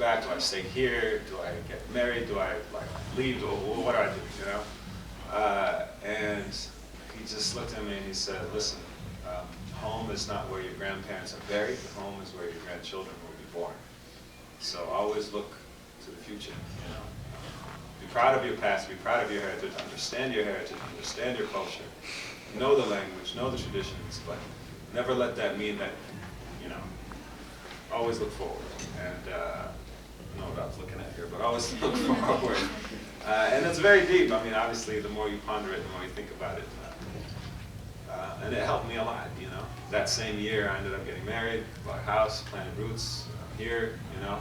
back? Do I stay here? Do I get married? Do I like leave? What do I do? You know? And he just looked at me and he said, listen, home is not where your grandparents are buried. Home is where your grandchildren will be born. So always look to the future. You know? Be proud of your past. Be proud of your heritage. Understand your heritage. Understand your culture. Know the language. Know the traditions. But never let that mean that, you know, always look forward. And I don't know what I was looking at here, but always look forward. And it's very deep. I mean, obviously, the more you ponder it, the more you think about it. And it helped me a lot, you know. That same year, I ended up getting married, bought a house, planted roots here, you know.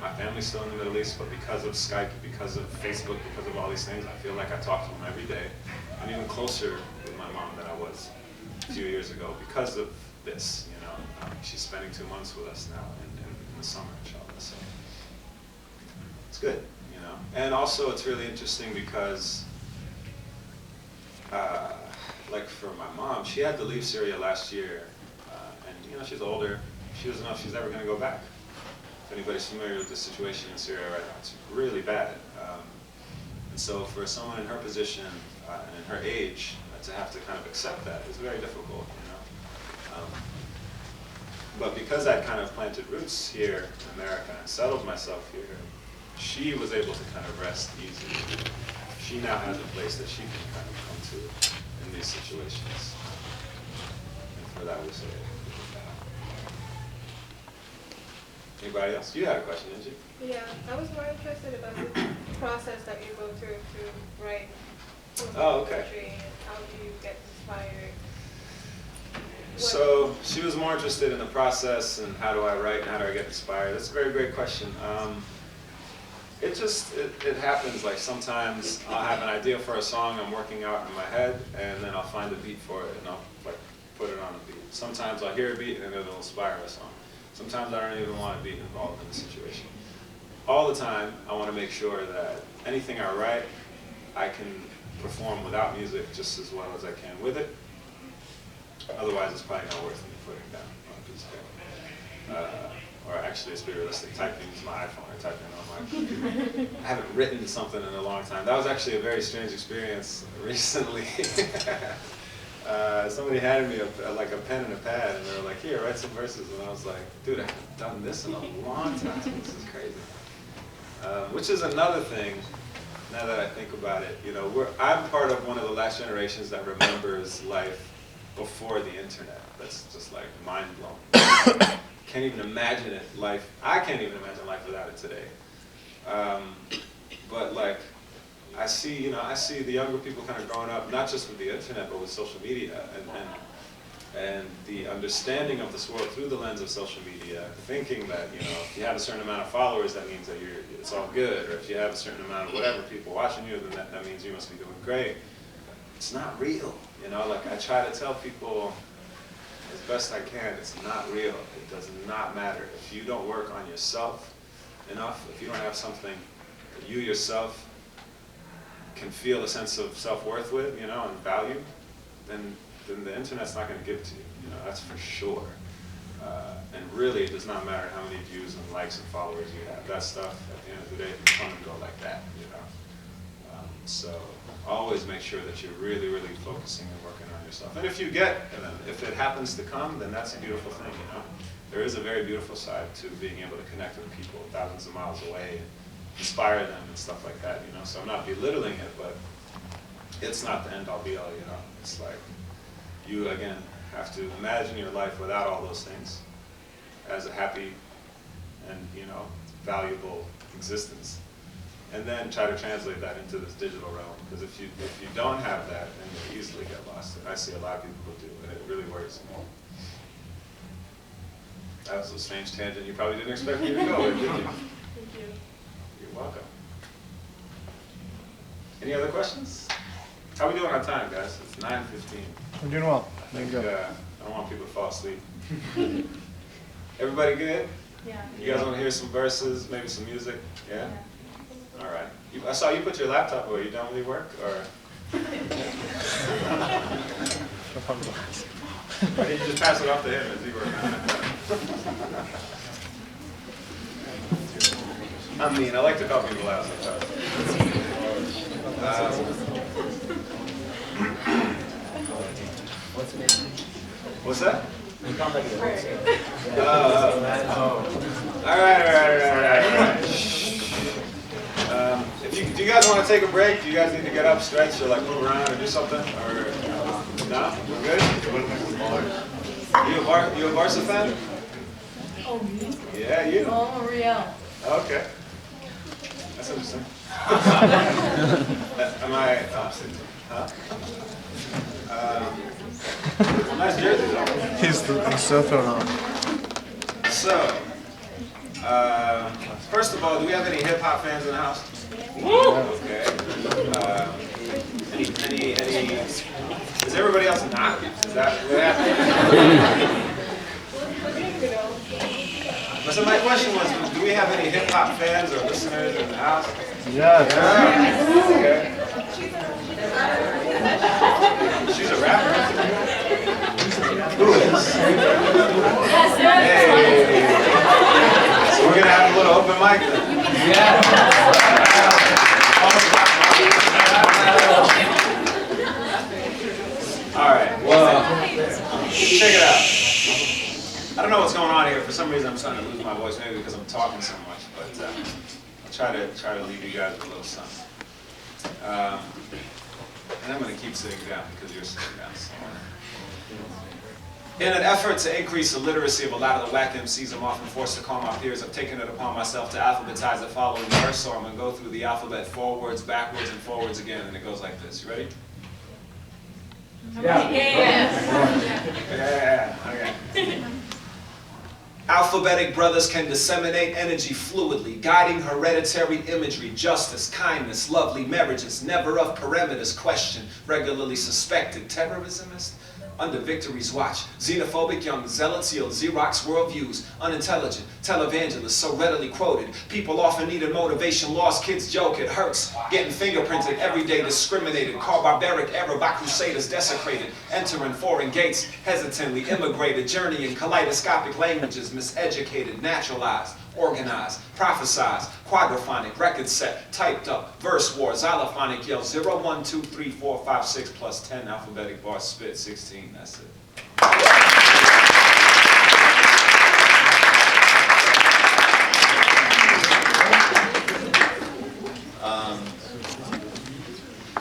My family's still in the Middle East, but because of Skype, because of Facebook, because of all these things, I feel like I talk to them every day. I'm even closer with my mom than I was a few years ago because of this, you know. She's spending 2 months with us now in the summer, inshallah. So it's good, you know. And also, it's really interesting because, like for my mom, she had to leave Syria last year, and you know, she's older. She doesn't know if she's ever going to go back. If anybody's familiar with the situation in Syria right now, it's really bad. And so for someone in her position and in her age, to have to kind of accept that is very difficult, you know. But because I kind of planted roots here in America and settled myself here, she was able to kind of rest easy. She now has a place that she can kind of come to in these situations. And for that we say anybody else? You had a question, didn't you? Yeah, I was more interested about the process that you go through to write poetry. How do you get inspired? So she was more interested in the process and how do I write and how do I get inspired. That's a very great question. It happens. Like sometimes I'll have an idea for a song I'm working out in my head, and then I'll find a beat for it and I'll like put it on a beat. Sometimes I'll hear a beat and it'll inspire a song. Sometimes I don't even want to be involved in the situation. All the time, I want to make sure that anything I write, I can perform without music just as well as I can with it. Otherwise, it's probably not worth me putting down on a piece of paper. Or actually, let's be realistic, typing is my iPhone, I type in on my computer. I haven't written something in a long time. That was actually a very strange experience recently. Somebody handed me like a pen and a pad, and they were like, here, write some verses. And I was like, dude, I haven't done this in a long time. This is crazy. Which is another thing, now that I think about it. You know, I'm part of one of the last generations that remembers life before the internet. That's just like mind-blowing. Can't even imagine it, life. I can't even imagine life without it today. But like, I see the younger people kind of growing up, not just with the internet, but with social media, and the understanding of this world through the lens of social media, thinking that, you know, if you have a certain amount of followers, that means that it's all good, or if you have a certain amount of whatever people watching you, then that means you must be doing great. It's not real, you know. Like I try to tell people as best I can, it's not real. It does not matter if you don't work on yourself enough. If you don't have something that you yourself can feel a sense of self-worth with, you know, and value, then the internet's not going to give it to you. You know, that's for sure. And really, it does not matter how many views and likes and followers you have. That stuff, at the end of the day, can come and go like that, you know. So always make sure that you're really, really focusing and working on yourself. And if it happens to come, then that's a beautiful thing, you know. There is a very beautiful side to being able to connect with people thousands of miles away and inspire them and stuff like that, you know. So I'm not belittling it, but it's not the end-all be-all, you know. It's like you, again, have to imagine your life without all those things as a happy and, you know, valuable existence. And then try to translate that into this digital realm. Because if you don't have that, then you easily get lost. And I see a lot of people who do, and it really worries me. That was a strange tangent. You probably didn't expect me to go in, did you? Thank you. You're welcome. Any other questions? How are we doing on time, guys? It's 9:15. I'm doing well. I think, I don't want people to fall asleep. Everybody good? Yeah. You guys want to hear some verses, maybe some music? Yeah? All right. I saw you put your laptop away. You done with your work, or? Or did you just pass it off to him as he worked on it? I mean, I like to call people out sometimes. What's that? All right. Do you guys want to take a break? Do you guys need to get up, stretch, or like move around or do something? Or no? We're good? You a Barca fan? Oh, me? Yeah, you. Oh, Real. Okay. That's interesting. Am I? Huh? Nice jersey though. He's so thrown off. So, first of all, do we have any hip hop fans in the house? Okay. Any? Is everybody else not? Is that what happened? So my question was, do we have any hip hop fans or listeners in the house? Yeah. Okay. She's a rapper. Who is? Hey. So we're gonna have a little open mic then. Yeah. All right. Well, check it out. I don't know what's going on here. For some reason, I'm starting to lose my voice. Maybe because I'm talking so much, but I'll try to leave you guys with a little something. And I'm going to keep sitting down because you're sitting down. So. In an effort to increase the literacy of a lot of the whack MCs I'm often forced to call my peers, I've taken it upon myself to alphabetize the following verse. So I'm going to go through the alphabet forwards, backwards, and forwards again, and it goes like this. You ready? Yeah. Okay. Alphabetic brothers can disseminate energy fluidly, guiding hereditary imagery, justice, kindness, lovely marriages, never of perimeters questioned, regularly suspected terrorismist. Under victory's watch, xenophobic young zealots yield Xerox worldviews, unintelligent, televangelists so readily quoted. People often needed motivation, lost kids joke, it hurts. Getting fingerprinted, everyday discriminated, called barbaric error by crusaders desecrated. Entering foreign gates, hesitantly immigrated, journeying kaleidoscopic languages, miseducated, naturalized. Organized, prophesized, quadraphonic, record set, typed up, verse war, xylophonic yell, 0, 1, 2, 3, 4, 5, 6, plus 10, alphabetic bar, spit, 16, that's it.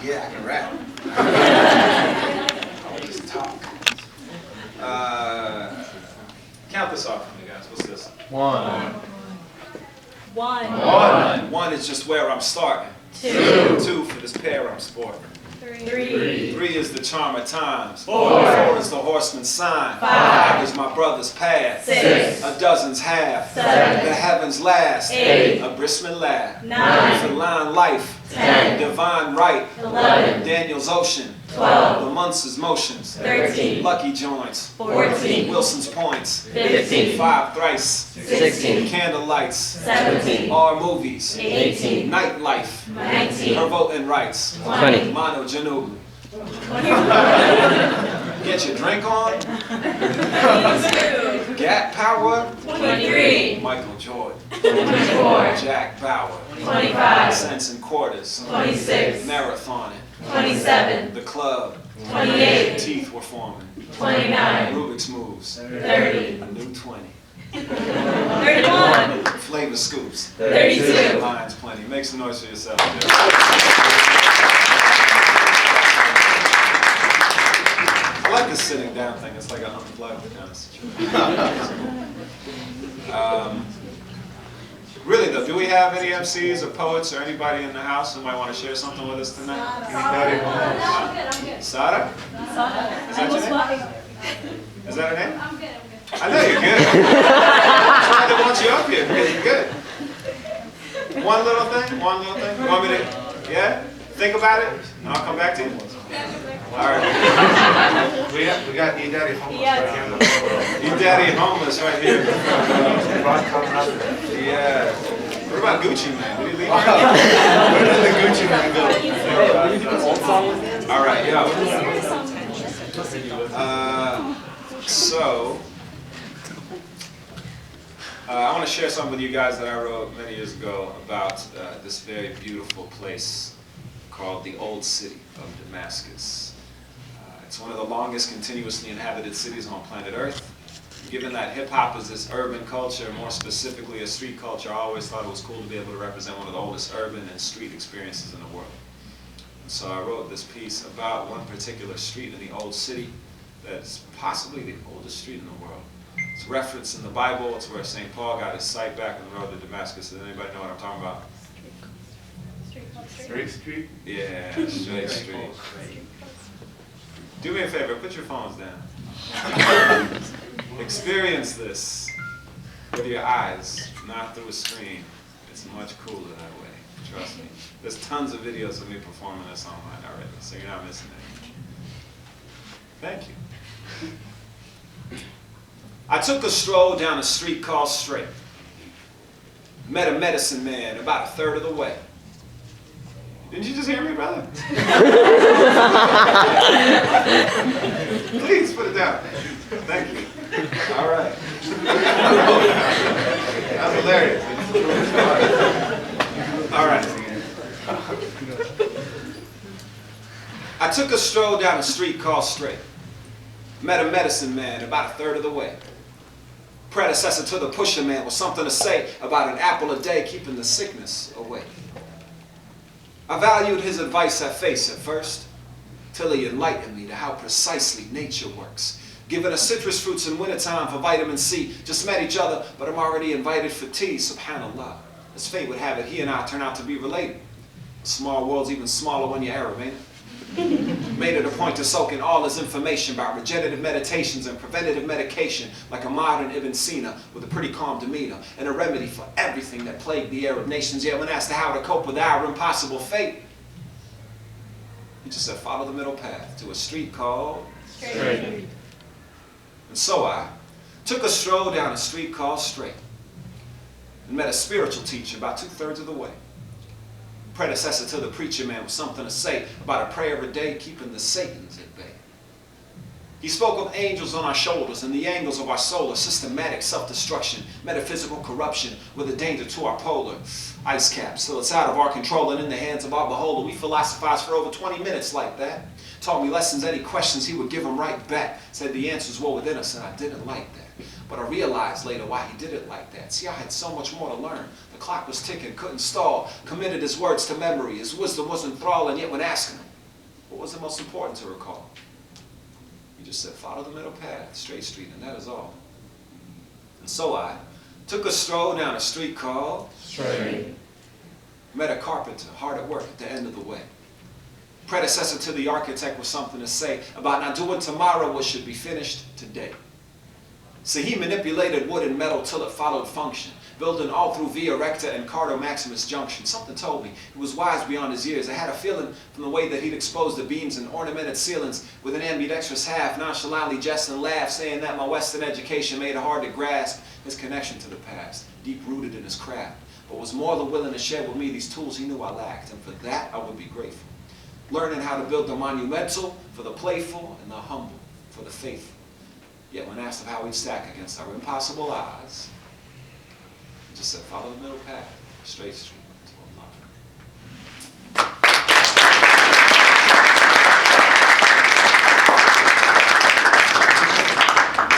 Yeah, I can rap. I'll just talk. Count this off for me, guys. What's this? One. One is just where I'm starting. Two for this pair I'm sporting. Three is the charm of times. Four is the horseman's sign. Five is my brother's path. A dozen's half. The heavens last. A brisman lad. Feline life. Divine right. Daniel's ocean. The months is motions. Lucky joints. 14. Wilson's points. 15. 5 thrice. 16. Candle lights. 17. R movies. 18. Nightlife. 19. Her voting rights. 20. Mono Janubu. Get your drink on. Gap Power. 23. Michael Jordan. 24. Jack Bauer. 25. Cents and quarters. 26. Marathoning. 27. The club. 28. Teeth were forming. 29. Rubik's moves. 30. A new 20. 31. Flavor scoops. 32. Lines plenty. Make some noise for yourself. I like this sitting down thing. It's like an unplugged kind of situation. Really though, do we have any MCs or poets or anybody in the house who might want to share something with us tonight? I'm good. Sada? Is that your name? Is that her name? I'm good. I know you're good. That's why they want you up here, because you're good. One little thing? You want me to, yeah? Think about it, and I'll come back to you. All right. We got E-Daddy Homeless right here. E-Daddy Homeless right here. Yeah. What about Gucci Man? Did he leave? Where did the Gucci Man go? All right, yo. So, I want to share something with you guys that I wrote many years ago about this very beautiful place called the Old City of Damascus. It's one of the longest continuously inhabited cities on planet Earth. Given that hip-hop is this urban culture, more specifically a street culture, I always thought it was cool to be able to represent one of the oldest urban and street experiences in the world. And so I wrote this piece about one particular street in the Old City that's possibly the oldest street in the world. It's referenced in the Bible. It's where St. Paul got his sight back on the road to Damascus. Does anybody know what I'm talking about? Straight Street? Yeah, Straight Street. Do me a favor, put your phones down. Experience this with your eyes, not through a screen. It's much cooler that way, trust me. There's tons of videos of me performing this online already, so you're not missing anything. Thank you. I took a stroll down a street called Straight. Met a medicine man about a third of the way. Didn't you just hear me, brother? Please put it down. Thank you. All right. That's hilarious. All right. I took a stroll down a street called Straight. Met a medicine man about a third of the way. Predecessor to the pusher man with something to say about an apple a day keeping the sickness away. I valued his advice at face at first, till he enlightened me to how precisely nature works. Giving us citrus fruits in wintertime for vitamin C. Just met each other, but I'm already invited for tea, subhanallah. As fate would have it, he and I turn out to be related. A small world's even smaller when you're Arab, ain't it? Made it a point to soak in all his information about regenerative meditations and preventative medication, like a modern Ibn Sina with a pretty calm demeanor, and a remedy for everything that plagued the Arab nations. Yet when asked how to cope with our impossible fate, he just said, follow the middle path to a street called Straight. And so I took a stroll down a street called Straight and met a spiritual teacher about 2/3 of the way. Predecessor to the preacher man with something to say about a prayer a day keeping the Satans at bay. He spoke of angels on our shoulders and the angles of our solar, systematic self-destruction, metaphysical corruption with a danger to our polar ice caps. So it's out of our control and in the hands of our beholder. We philosophized for over 20 minutes like that. Taught me lessons, any questions he would give them right back. Said the answers were within us and I didn't like that. But I realized later why he did it like that. See, I had so much more to learn. The clock was ticking, couldn't stall. Committed his words to memory. His wisdom was enthralling, yet when asking him, what was the most important to recall? He just said, follow the middle path, Straight Street, and that is all. And so I took a stroll down a street called Straight. Met a carpenter, hard at work at the end of the way. Predecessor to the architect with something to say about not doing tomorrow what should be finished today. See, he manipulated wood and metal till it followed function, building all through Via Recta and Cardo Maximus Junction. Something told me he was wise beyond his years. I had a feeling from the way that he'd exposed the beams and ornamented ceilings with an ambidextrous half, nonchalantly jest and laugh, saying that my Western education made it hard to grasp his connection to the past, deep-rooted in his craft, but was more than willing to share with me these tools he knew I lacked, and for that I would be grateful. Learning how to build the monumental for the playful and the humble for the faithful. Yet when asked of how we'd stack against our impossible odds, he just said, follow the middle path, Straight Street to Allah.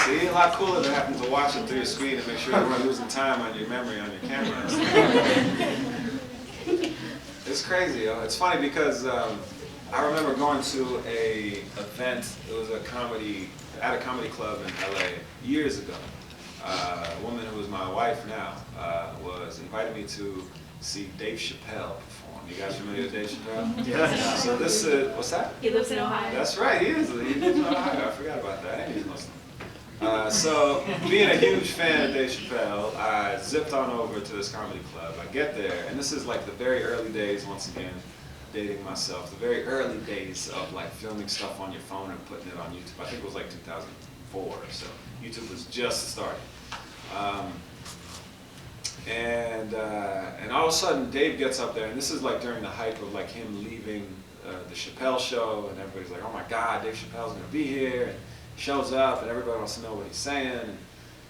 See, a lot cooler than having to watch it through your screen and make sure you weren't losing time on your memory on your camera. It's crazy, yo. It's funny because I remember going to a event. It was at a comedy club in LA years ago. A woman who is my wife now was invited me to see Dave Chappelle perform. You guys familiar with Dave Chappelle? Yeah. So this is, what's that? He lives in Ohio. That's right, he lives in Ohio. I forgot about that. And he's Muslim. So being a huge fan of Dave Chappelle, I zipped on over to this comedy club. I get there, and this is like the very early days, once again, dating myself, the very early days of like filming stuff on your phone and putting it on YouTube. I think it was like 2004 or so. YouTube was just starting. And all of a sudden Dave gets up there, and this is like during the hype of like him leaving the Chappelle show, and everybody's like, oh my God, Dave Chappelle's gonna be here. And he shows up and everybody wants to know what he's saying. And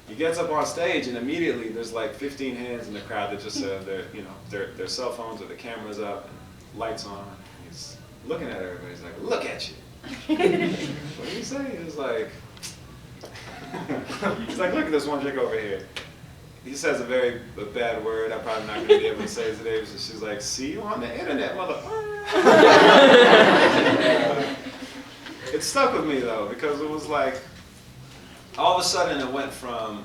He gets up on stage and immediately there's like 15 hands in the crowd that just their cell phones or the cameras up and lights on. He's looking at everybody. He's like, "Look at you." What do you say? He's like, "Look at this one chick over here." He says a bad word I'm probably not going to be able to say today. So she's like, "See you on the internet, motherfucker." It stuck with me though, because it was like, all of a sudden it went from,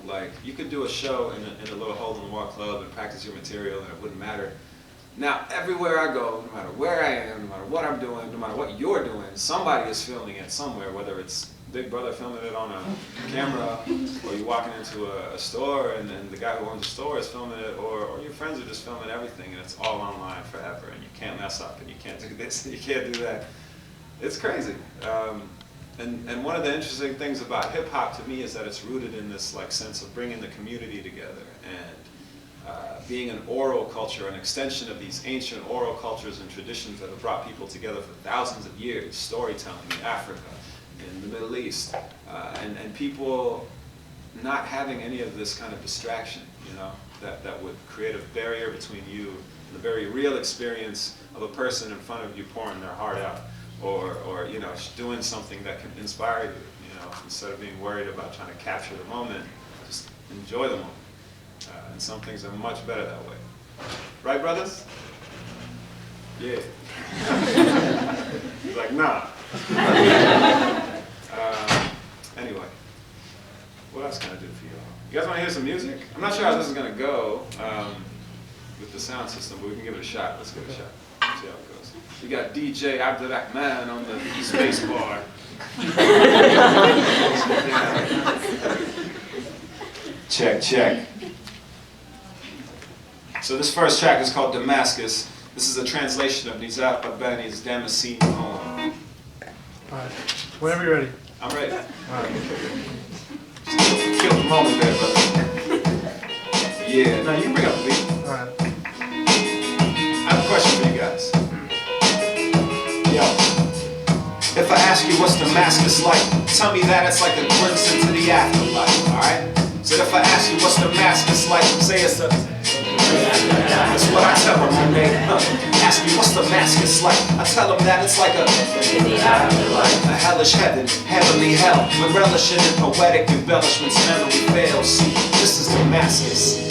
like you could do a show in a little hole-in-the-wall club and practice your material and it wouldn't matter. Now everywhere I go, no matter where I am, no matter what I'm doing, no matter what you're doing, somebody is filming it somewhere, whether it's Big Brother filming it on a camera, or you're walking into a store and the guy who owns the store is filming it, or your friends are just filming everything and it's all online forever and you can't mess up and you can't do this and you can't do that. It's crazy. And one of the interesting things about hip hop to me is that it's rooted in this like sense of bringing the community together and being an oral culture, an extension of these ancient oral cultures and traditions that have brought people together for thousands of years, storytelling in Africa, in the Middle East, and people not having any of this kind of distraction, that would create a barrier between you and the very real experience of a person in front of you pouring their heart out, or doing something that can inspire you, instead of being worried about trying to capture the moment, just enjoy the moment. And some things are much better that way. Right, brothers? Yeah. He's like, nah. Anyway, what else can I do for y'all? You guys want to hear some music? I'm not sure how this is going to go with the sound system, but we can give it a shot. Let's give it a shot. See how it goes. We got DJ Abdurrahman on the East Bass bar. Check, check. So this first track is called Damascus. This is a translation of Nizar Qabbani's Damascene poem. Alright, whenever you're ready. I'm ready. Alright. Just kill the moment there, brother. Yeah, now you can bring up the beat. Alright. I have a question for you guys. Yo, if I ask you what's Damascus like, tell me that it's like a glimpse into the afterlife, alright? So if I ask you what's Damascus like, say it's a... That's what I tell them when they ask me what's Damascus like. I tell them that it's like a hellish heaven, heavenly hell, with relishing in poetic embellishments, memory fails. See, this is Damascus.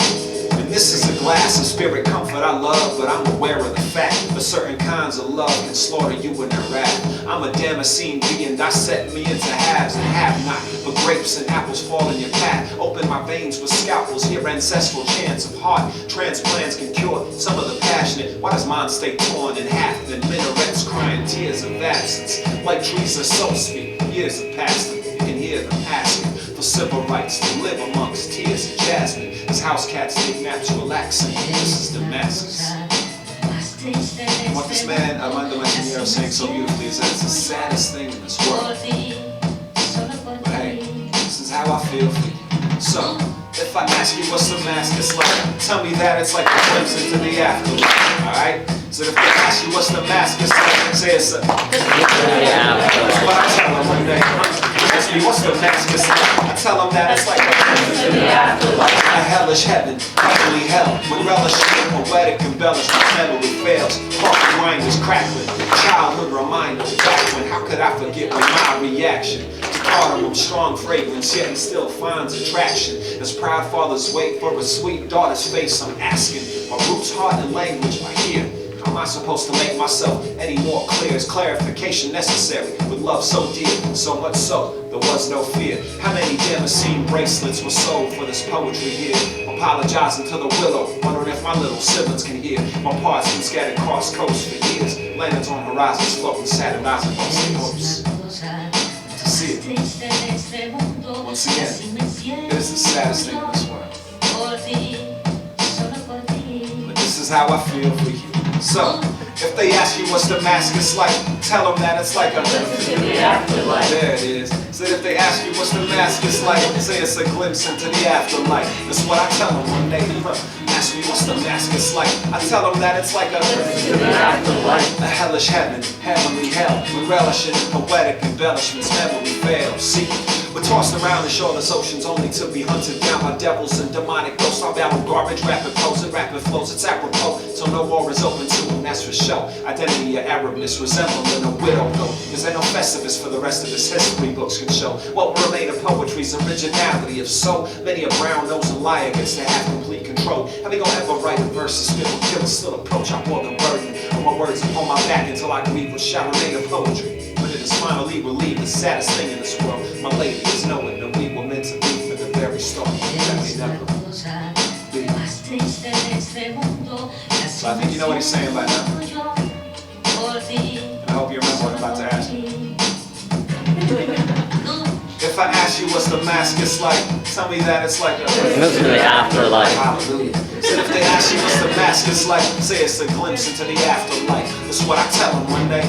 This is a glass of spirit comfort I love, but I'm aware of the fact that certain kinds of love can slaughter you in their wrath. I'm a Damascene being, dissect me into halves and have not, but grapes and apples fall in your path. Open my veins with scalpels, hear ancestral chants of heart. Transplants can cure some of the passionate. Why does mine stay torn in half? Then minarets crying tears of absence. Like trees that so speak, years have passed them. You can hear them asking for civil rights to live amongst tears of jasmine. As house cats take naps relaxing. This is Damascus. And what this man, Armando Manzanero, saying so beautifully is that it's the saddest thing in this world. But hey, this is how I feel for you. So, if I ask you what's Damascus like, tell me that it's like a glimpse into the afterlife, alright? So if they ask you what's Damascus like, say it's a... That's what I tell them one day. Ask me what's Damascus like, I tell them that it's like a hellish heaven, heavenly hell, with relishing in poetic embellishments, memory fails, heart mind is crackling, childhood reminder, back when, how could I forget with my reaction? Cardamom, strong fragrance, yet he still finds attraction. As proud fathers wait for a sweet daughter's face, I'm asking, my roots, heart, and language are here. How am I supposed to make myself any more clear? Is clarification necessary with love so dear? So much so, there was no fear. How many Damascene bracelets were sold for this poetry here? Apologizing to the willow, wondering if my little siblings can hear. My parts been scattered cross coast for years. Lanterns on horizons floating, saturnizing false hopes. To see it. Once again, it is the saddest thing in this world. But this is how I feel for you. So, if they ask you what's Damascus like, tell them that it's like a glimpse into the afterlife. There it is. So if they ask you what's Damascus like, say it's a glimpse into the afterlife. That's what I tell them when they ask me what's Damascus like. I tell them that it's like a glimpse into the afterlife. A hellish heaven, heavenly hell, with relishing in poetic embellishments, memory fails. See, We're tossed around the shoreless oceans only to be hunted down by devils and demonic ghosts. I battle garbage, rapping pose and rapping flows. It's apropos, so no war is open to them, that's for sure. Identity of Arabness resembling a widow goat. Cause ain't no festivus for the rest of this history books can show. What were made of poetry's originality. If so, many a brown-nosed liar gets to have complete control. How they gonna ever write a verse and spit with killers still approach? I bore the burden of my words upon my back until I can weave a shower made of poetry. But it is finally relieved, the saddest thing in this world, my lady, is knowing that we were meant to be from the very start. That we never be. So I think you know what he's saying by now. I hope you remember what I'm about to ask you. If I ask you what's Damascus like, tell me that it's like the afterlife. Hallelujah. So if they ask you what's Damascus like, say it's a glimpse into the afterlife. That's what I tell them one day.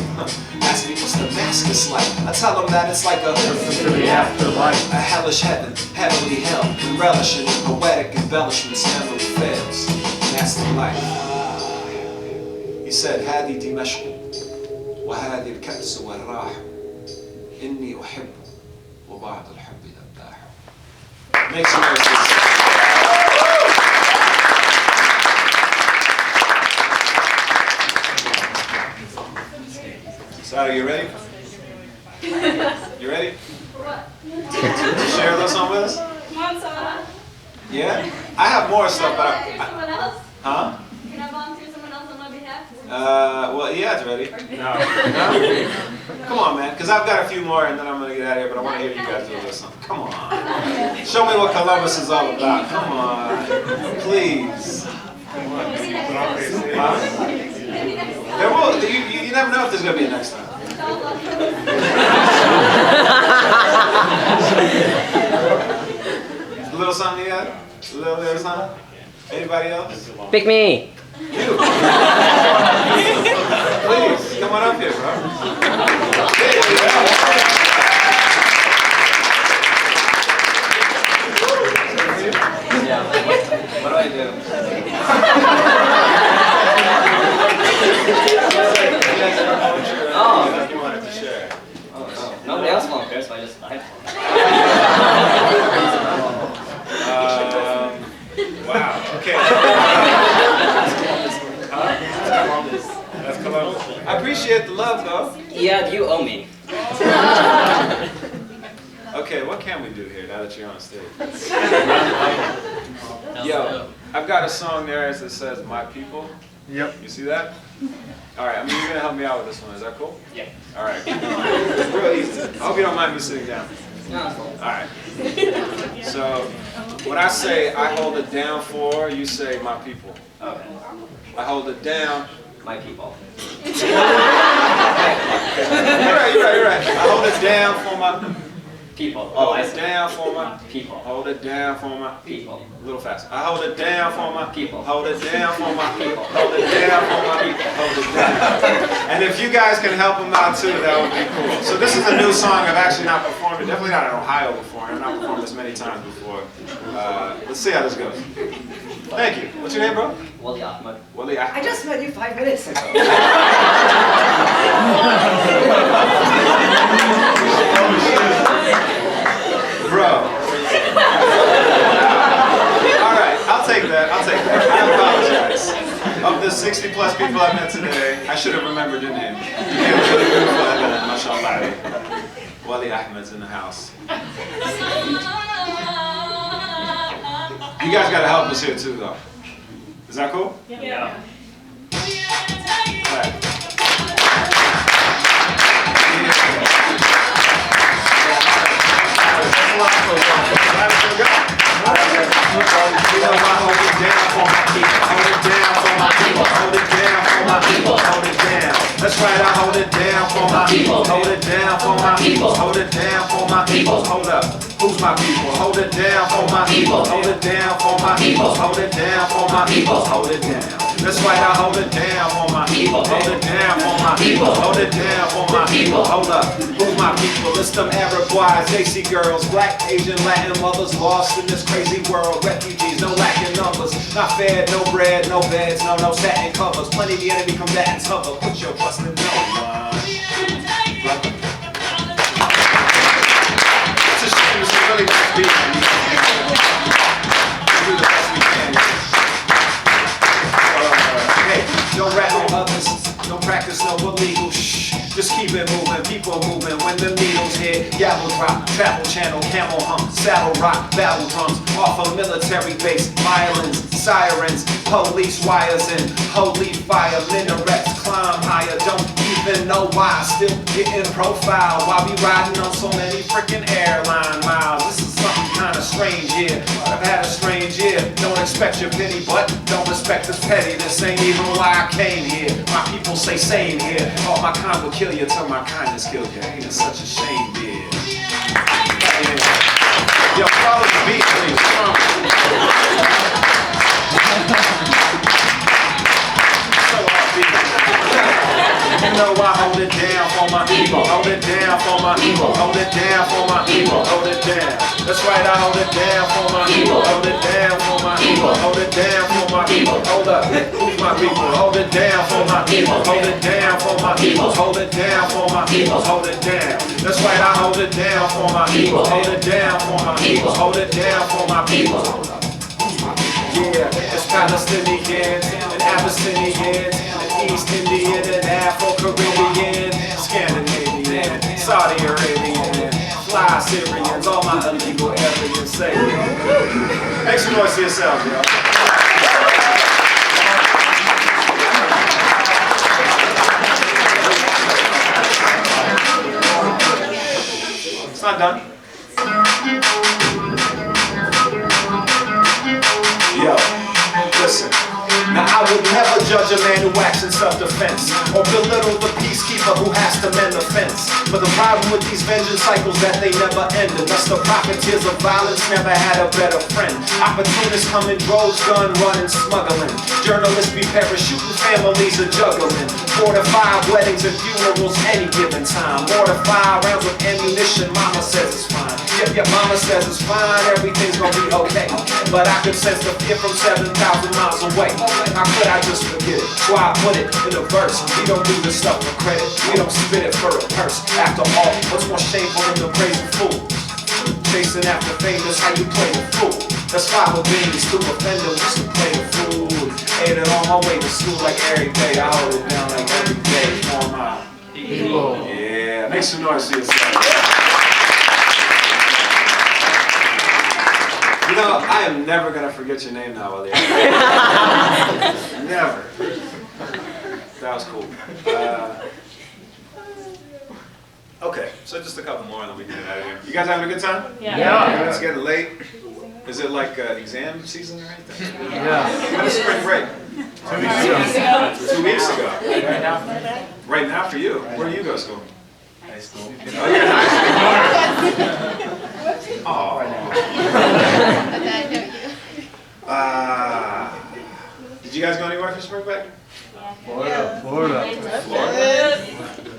Ask me what's Damascus like. I tell them that it's like a Glimpse into the afterlife. A hellish heaven, heavenly hell, and relishing in poetic embellishments never fails. And that's the life. He said, هذه دمشق وهذه الكأس والراح إني أحب وبعض الحب ذباح. Make some noise. So, you ready? You ready? To share this song with us? Come on, Sarah. Yeah? I have more stuff, but Volunteer someone else? huh? Can I volunteer someone else on my behalf? Well, yeah, it's ready. No? Come on, man, because I've got a few more and then I'm going to get out of here, but I want to hear you guys do this song. Come on. Show me what Columbus is all about. Come on. Please. Huh? There will, you never know if there's going to be a next time. A little something you got? A little something? Anybody else? Pick me. You. Please, come on up here, bro. What do I do? Oh. You wanted to share. Oh, nobody else volunteers, so I just died. Wow. Okay. That's Columbus. I appreciate the love, though. Yeah, you owe me. Okay, what can we do here now that you're on stage? Yo, I've got a song there that says "My People." Yep. You see that? All right. I mean, you're gonna help me out with this one. Is that cool? Yeah. All right. It's real easy. I hope you don't mind me sitting down. No, it's cool. All right. So when I say I hold it down for, you say my people. Okay. I hold it down. My people. You're right. I hold it down for my People. Oh, hold I it see. down for my People. Hold it down for my People. A little faster. I hold it down for my People. Hold it down for my people. Hold it down for my people. Hold it down. And if you guys can help them out too, that would be cool. So this is a new song I've actually not performed. Definitely not in Ohio before. I've not performed this many times before. Let's see how this goes. Thank you. What's your name, bro? Wali Ahmed. Wali Ahmed. I just met you 5 minutes ago. Bro. Alright, I'll take that. I apologize. Of the 60 plus people I met today, I should have remembered your name. You came really beautiful, mashallah. Wali Ahmed's in the house. You guys gotta help us here too, though. Is that cool? Yeah. Alright. That's right, I hold it down for my people. Hold it down for my people. Hold it down for my people. Hold up. Who's my people? Hold it down for my people. Hold it down for my people. Hold it down for my people. Hold it down. That's right, I hold it down for my people. Hold it down for my people. Hold it down for my people. Hold up. Who's my people? It's them Arab boys, JC girls, Black, Asian, Latin mothers lost in this crazy world. Refugees, no lacking numbers. Not fed, no bread, no beds, no satin covers. Plenty of the enemy combatants hover. Put your trust in no one. It's a shame be. We do the best we can. Hey, don't rat on others, don't practice no illegal shh. Just keep it moving, people moving when the needles hit. Gavel drop, travel channel, camel hump, saddle rock, battle drums. Off a military base, violins, sirens, police wires and holy fire. Minarets climb higher, don't even know why. Still getting profile while we riding on so many freaking airline miles. This is something kinda strange, yeah. I've had a strange year. Don't expect your pity, but don't respect this petty. This ain't even why I came here. My people say same here. All my kind will kill you till my kindness kills you. Ain't it such a shame, dear? Yo, follow the beat, please. Come on. So offbeat. You know I hold it down for my people. Hold it down for my people. Hold it down for my people. Hold it down. That's right, I hold it down for my people. Hold it down for my people. Hold it down for my people. Hold up, who's my people? Hold it down for my people. Hold it down for my people. Hold it down for my people. Hold it down. That's right, I hold it down for my people. Hold it down for my people. Hold it down for my people. Yeah, it's Palestinians and Abyssinians and East Indian and Afro-Caribbean, Scandinavian, Saudi Arabian, fly Syrians, all my illegal aliens say. Make some noise to yourself, yo. It's not done. Yo, listen. Now I would never judge a man who acts in self-defense or belittle the peacekeeper who has to mend the fence. But the problem with these vengeance cycles that they never end. And thus the profiteers of violence never had a better friend. Opportunists come in droves, gun running, smuggling. Journalists be parachuting, families are juggling. 4 to 5 weddings and funerals any given time. More than 5 rounds of ammunition, mama says it's fine. Yep, mama says it's fine, everything's gonna be okay. But I could sense the fear from 7,000 miles away. How could I just forget it? So I put it in a verse. We don't do this stuff for credit, we don't spit it for a purse. After all, what's more shameful than the crazy fool? Chasing after fame is how you play the fool. That's why we're being to Offendum used to play the fool. Ate it on my way to school like every day. I hold it down like every day for my people. Yeah, make some noise to yourself. You know, I am never going to forget your name now, Ali. Never. That was cool. Okay, so just a couple more and then we can get out of here. You guys having a good time? Yeah. It's getting late. Is it like exam season or anything? Yeah. When is spring break? 2 weeks ago. 2 weeks ago. Right now. Right now for you. Where do you go to school? High school. Oh, you're in high school. Oh. Did you guys go anywhere for spring break? Florida. Florida?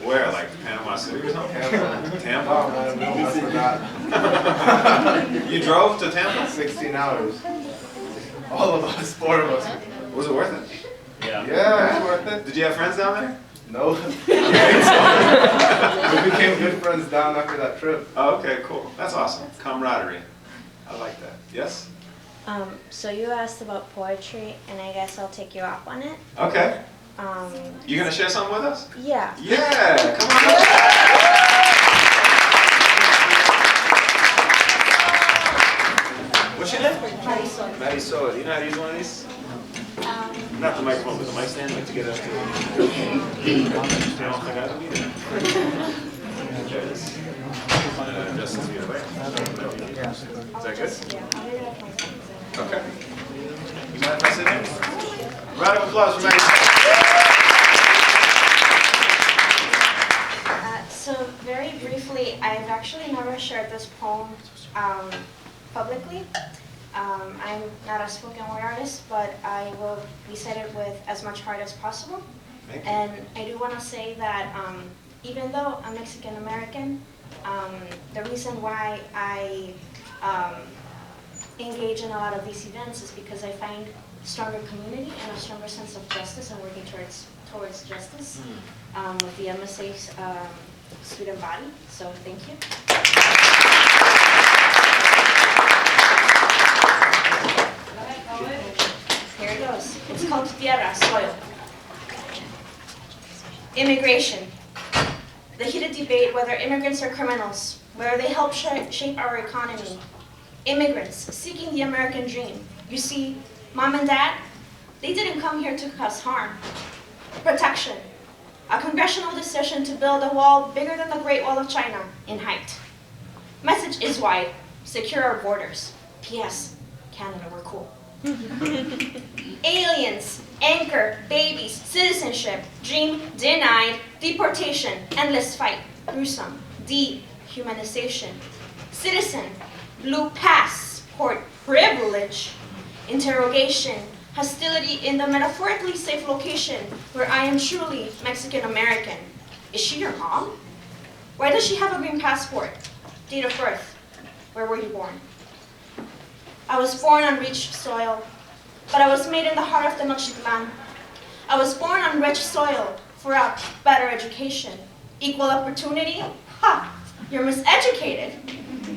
Where? Like Panama City or something? Tampa? Oh, man, I forgot. You drove to Tampa? 16 hours. All of us, 4 of us. Was it worth it? Yeah, it's worth it. Did you have friends down there? No. We became good friends down after that trip. Oh, okay, cool. That's awesome. Camaraderie. I like that. Yes? So you asked about poetry, and I guess I'll take you up on it. Okay. You gonna share something with us? Yeah. Yeah, come on. What's your name? Marisol. Marisol. You know how to use one of these? Not the microphone, but the mic stand, like to get up to. I don't think I don't need it. There it is. Just to your way. Is that good? Yeah, I'll read it off my phone. Okay. You mind if I sit here? Round of applause for Marisol. So very briefly, I've actually never shared this poem publicly. I'm not a spoken word artist, but I will recite it with as much heart as possible. Thank you. And I do want to say that even though I'm Mexican American, the reason why I engage in a lot of these events is because I find stronger community and a stronger sense of justice and working towards justice with the MSA's student body. So thank you. us. It's called tierra, soil. Immigration. The heated debate whether immigrants are criminals, whether they help shape our economy. Immigrants seeking the American dream. You see, Mom and Dad, they didn't come here to cause harm. Protection. A congressional decision to build a wall bigger than the Great Wall of China in height. Message is wide. Secure our borders. P.S. Canada, we're cool. Aliens, anchor, babies, citizenship, dream denied, deportation, endless fight, gruesome, dehumanization. Citizen, blue passport, privilege, interrogation, hostility in the metaphorically safe location where I am truly Mexican-American. Is she your mom? Why does she have a green passport? Date of birth. Where were you born? I was born on rich soil, but I was made in the heart of Tenochtitlan. I was born on rich soil for a better education. Equal opportunity? Ha! You're miseducated.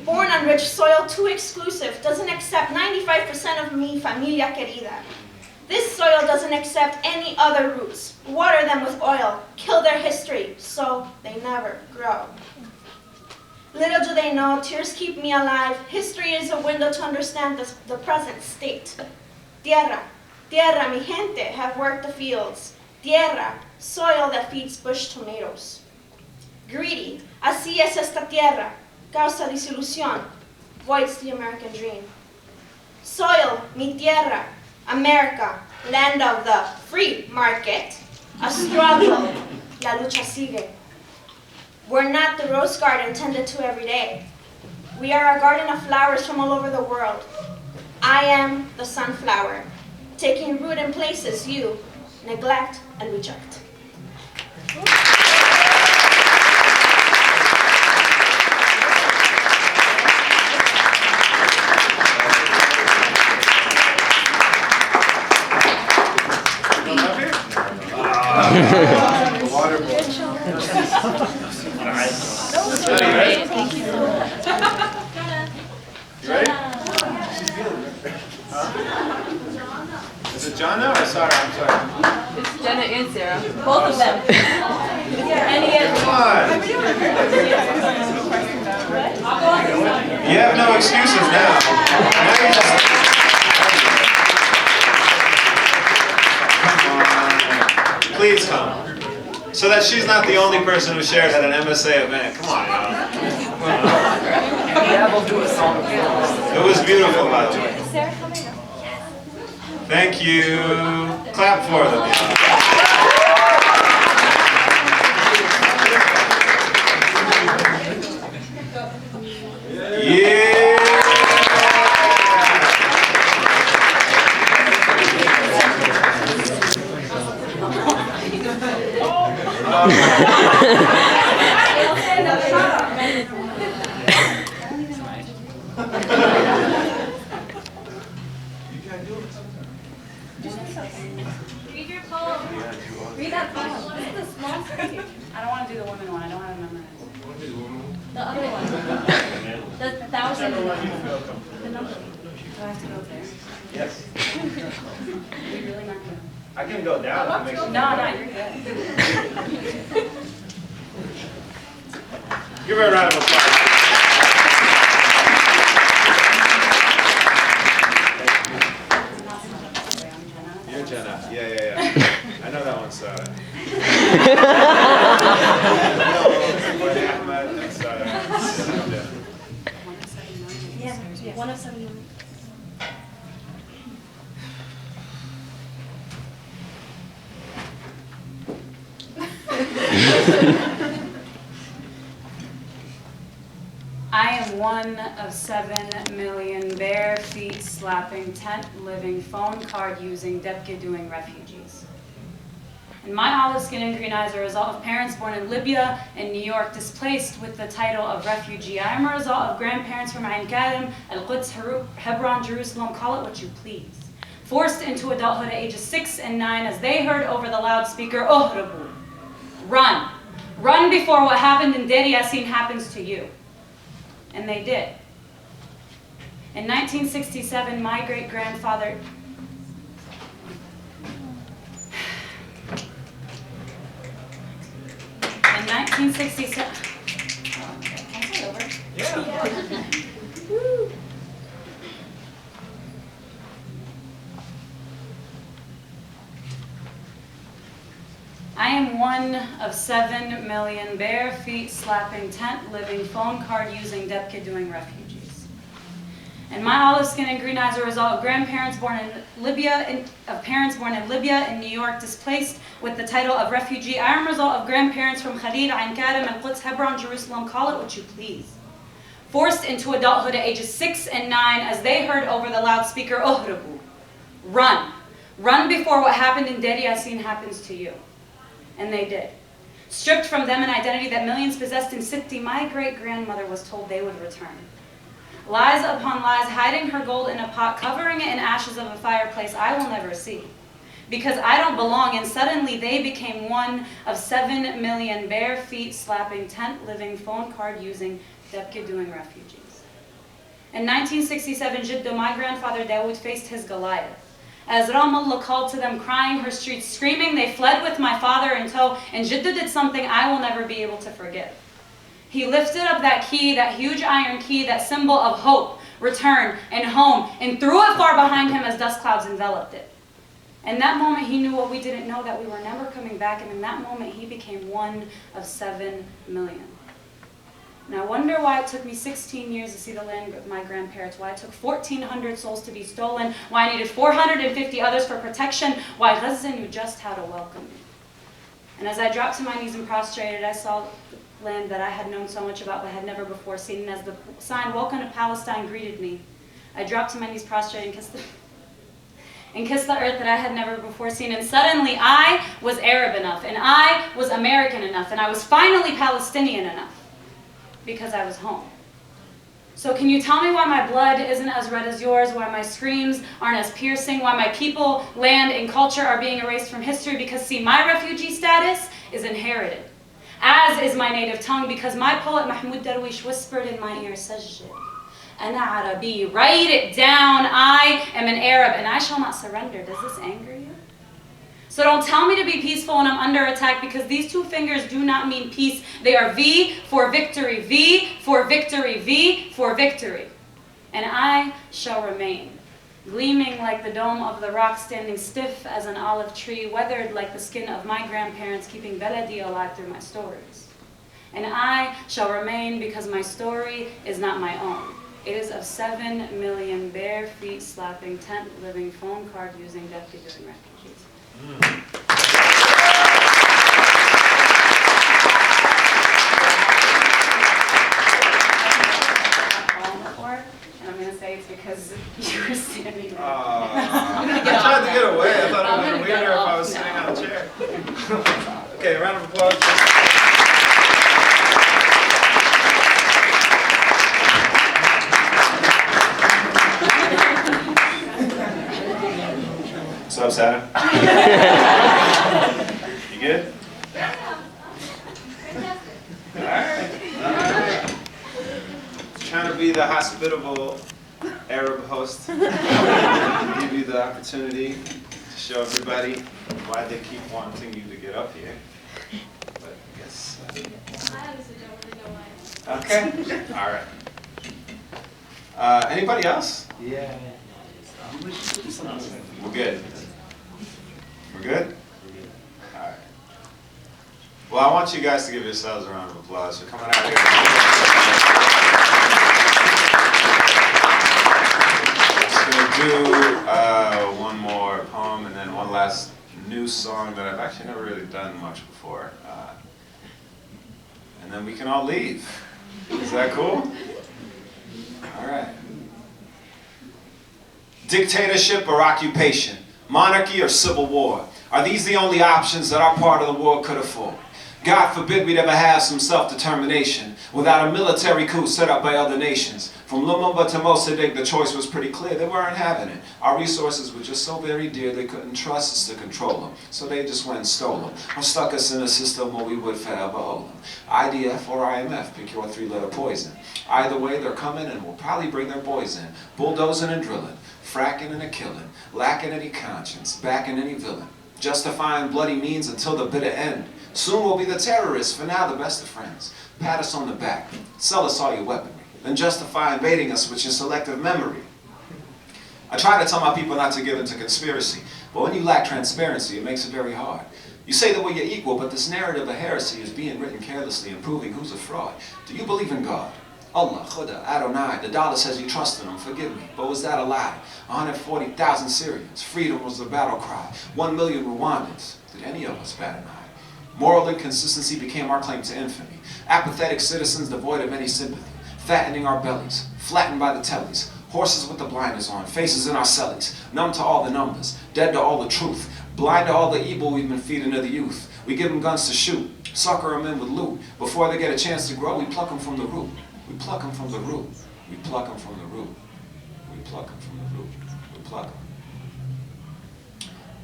Born on rich soil, too exclusive, doesn't accept 95% of mi familia querida. This soil doesn't accept any other roots. Water them with oil, kill their history, so they never grow. Little do they know, tears keep me alive. History is a window to understand the present state. Tierra, tierra, mi gente have worked the fields. Tierra, soil that feeds bush tomatoes. Greedy, así es esta tierra, causa desilusión, voids the American dream. Soil, mi tierra, America, land of the free market. A struggle, la lucha sigue. We're not the rose garden tended to every day. We are a garden of flowers from all over the world. I am the sunflower, taking root in places you neglect and reject. The water boy. You ready? Is it Jana or Sarah? I'm sorry. It's Jenna and Sarah. Both of them. Come on. You have no excuses now. Now you just... Come on. Please come. So that she's not the only person who shared at an MSA event. Come on, now. It was beautiful, by the way. Thank you. Clap for them. Yeah. Read your poem. Read that poem. This is the small screen. I don't want to do the woman one. I don't want to memorize. The other one. The 1,000. The number. Do I have to go there? Yes. You're really not good. I can go down. No, you're good. Give her a round of applause. You're Jenna. Yeah. I know that one, Sarah. Ahmed and Sarah. Yeah, 1 of 7. I am 1 of 7 million bare feet slapping, tent living, phone card using, depke doing refugees. And my olive skin and green eyes are a result of parents born in Libya and New York displaced with the title of refugee. I am a result of grandparents from Ain Karim, Al-Quds, Hebron, Jerusalem, call it what you please. Forced into adulthood at ages 6 and 9 as they heard over the loudspeaker, Ohrabu, run. Run before what happened in Deir Yassin happens to you. And they did. In 1967, my great-grandfather 1967. Oh, okay. Can I start over? Yeah. I am one of 7 million bare feet slapping, tent living, phone card using, depke doing refugees. And my olive skin and green eyes are a result of grandparents born in Libya, parents born in Libya, in New York, displaced with the title of refugee. I am a result of grandparents from Khalil, Ain Karim, Al-Quds, Hebron, Jerusalem, call it what you please. Forced into adulthood at ages 6 and 9 as they heard over the loudspeaker, Ohrabu, run. Run before what happened in Deir Yassin happens to you. And they did. Stripped from them an identity that millions possessed in Sitti, my great-grandmother was told they would return. Lies upon lies, hiding her gold in a pot, covering it in ashes of a fireplace I will never see. Because I don't belong, and suddenly they became one of 7 million bare feet slapping, tent living, phone card using, depke doing refugees. In 1967, Jiddo, my grandfather Dawood faced his Goliath. As Ramallah called to them, crying her streets, screaming, they fled with my father in tow, and Jiddo did something I will never be able to forgive. He lifted up that key, that huge iron key, that symbol of hope, return, and home, and threw it far behind him as dust clouds enveloped it. In that moment, he knew what we didn't know, that we were never coming back, and in that moment, he became one of 7 million. And I wonder why it took me 16 years to see the land of my grandparents, why it took 1,400 souls to be stolen, why I needed 450 others for protection, why Gaza knew just how to welcome me. And as I dropped to my knees and prostrated, I saw the land that I had known so much about but had never before seen, and as the sign, "Welcome to Palestine," greeted me, I dropped to my knees prostrated and kissed the earth that I had never before seen, and suddenly I was Arab enough, and I was American enough, and I was finally Palestinian enough. Because I was home. So can you tell me why my blood isn't as red as yours, why my screams aren't as piercing, why my people, land, and culture are being erased from history? Because see, my refugee status is inherited, as is my native tongue, because my poet Mahmoud Darwish whispered in my ear, Sajjid, Ana Arabi, write it down, I am an Arab, and I shall not surrender. Does this anger you? So don't tell me to be peaceful when I'm under attack, because these two fingers do not mean peace. They are V for victory, V for victory, V for victory. And I shall remain, gleaming like the dome of the rock, standing stiff as an olive tree, weathered like the skin of my grandparents, keeping Beledi alive through my stories. And I shall remain because my story is not my own. It is of 7 million bare feet slapping, tent living, phone card using, depke doing refugees. And I'm going to say it's because you were standing there. I tried to get away. I thought it would have been weirder if I was sitting on a chair. Okay, a round of applause. What's up, Saturn? You good? Yeah. Fantastic. All right. Trying to be the hospitable Arab host. Give you the opportunity to show everybody why they keep wanting you to get up here. But I guess. I honestly don't really know why. Okay. All right. Anybody else? Yeah. We're good. We're good? All right. Well, I want you guys to give yourselves a round of applause for coming out here. I'm going to do one more poem and then one last new song that I've actually never really done much before. And then we can all leave. Is that cool? All right. Dictatorship or occupation? Monarchy or civil war? Are these the only options that our part of the world could afford? God forbid we'd ever have some self-determination without a military coup set up by other nations. From Lumumba to Mossadegh, the choice was pretty clear. They weren't having it. Our resources were just so very dear they couldn't trust us to control them. So they just went and stole them, or stuck us in a system where we would forever owe them. IDF or IMF, pick your 3-letter poison. Either way, they're coming and will probably bring their boys in, bulldozing and drilling, fracking and a killing, lacking any conscience, backing any villain. justifying bloody means until the bitter end. Soon we'll be the terrorists, for now the best of friends. Pat us on the back, sell us all your weaponry, then justify invading us with your selective memory. I try to tell my people not to give into conspiracy, but when you lack transparency, it makes it very hard. You say that we're your equal, but this narrative of heresy is being written carelessly and proving who's a fraud. Do you believe in God? Allah, Khuda, Adonai, the dollar says you trust in him, forgive me, but was that a lie? 140,000 Syrians, freedom was the battle cry. 1 million Rwandans, did any of us bat an eye? Moral inconsistency became our claim to infamy. Apathetic citizens devoid of any sympathy, fattening our bellies, flattened by the tellies, horses with the blinders on, faces in our cellies, numb to all the numbers, dead to all the truth, blind to all the evil we've been feeding to the youth. We give them guns to shoot, sucker them in with loot. Before they get a chance to grow, we pluck them from the root. We pluck them from the root. We pluck them from the root. We pluck them from the root. We pluck them.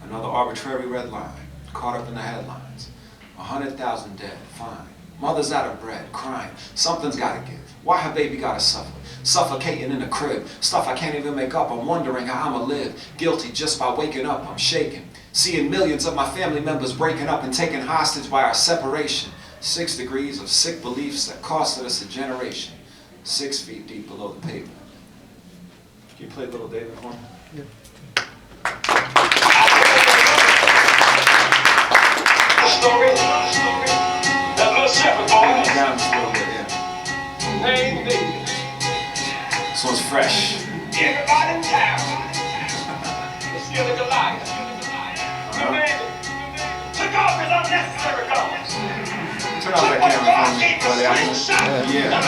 Another arbitrary red line, caught up in the headlines. 100,000 dead, fine. Mothers out of bread, crying. Something's gotta give. Why her baby gotta suffer? Suffocating in a crib. Stuff I can't even make up. I'm wondering how I'ma live. Guilty just by waking up, I'm shaking. Seeing millions of my family members breaking up and taken hostage by our separation. 6 degrees of sick beliefs that costed us a generation. 6 feet deep below the pavement. Can you play Little David for me? Yeah. Story. That little shepherd boy. Down just a little bit, yeah. Named David. This one's fresh. Everybody in town. The skill of Goliath. The man took off his unnecessary garments. Turn off that camera for me, buddy. Yeah.